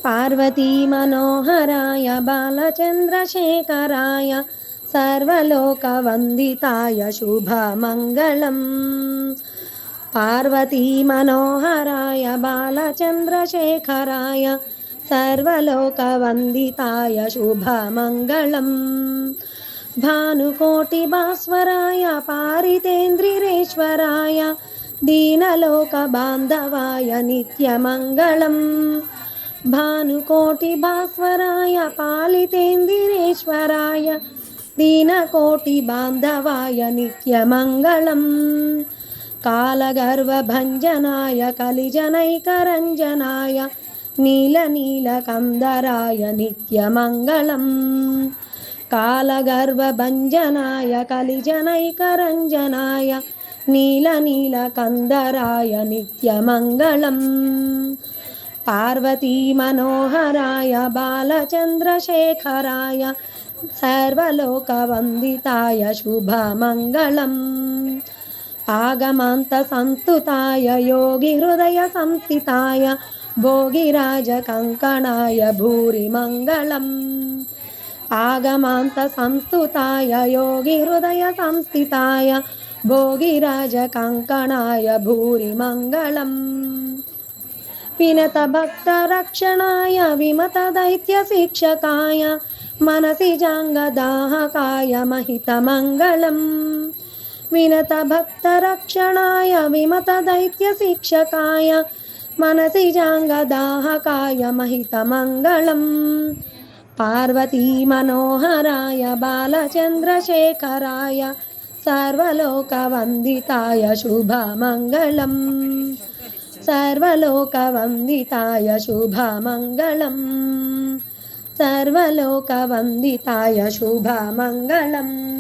पार्वती मनोहराय बालचन्द्रशेखराय सर्वलोकवन्दिताय शुभमङ्गलम्। पार्वती मनोहराय बालचन्द्रशेखराय सर्वलोकवन्दिताय शुभमङ्गलम्। भानुकोटिभास्वराय पारितेन्द्रिरेश्वराय दीनलोकबान्धवाय नित्यमङ्गलम्। भानुकोटिभास्वराय पालितेन्द्रिरेश्वराय दीनकोटिबान्धवाय नित्यमङ्गलम्। कालगर्वभञ्जनाय कलिजनैकरञ्जनाय नीलनीलकन्धराय नित्यमङ्गलम्। कालगर्वभञ्जनाय कलिजनैकरञ्जनाय नीलनीलकन्धराय नित्यमङ्गलम्। पार्वती मनोहराय बालचन्द्रशेखराय सर्वलोकवन्दिताय शुभमङ्गलम्। आगमान्तसंस्तुताय योगिहृदयसंस्थिताय भोगिराजकङ्कणाय भूरिमङ्गलम्। आगमान्तसंस्तुताय योगिहृदयसंस्थिताय भोगिराजकङ्कणाय भूरिमङ्गलम्। विनतभक्तरक्षणाय विमतदैत्यशिक्षकाय मनसि जाङ्गदाहकाय महितमङ्गलम्। विनतभक्तरक्षणाय विमतदैत्यशिक्षकाय मनसि जाङ्गदाहकाय महितमङ्गलम्। पार्वती मनोहराय बालचन्द्रशेखराय सर्वलोकवन्दिताय शुभमङ्गलम्। सर्वलोकवन्दिताय शुभमङ्गलम्। सर्वलोकवन्दिताय शुभमङ्गलम्।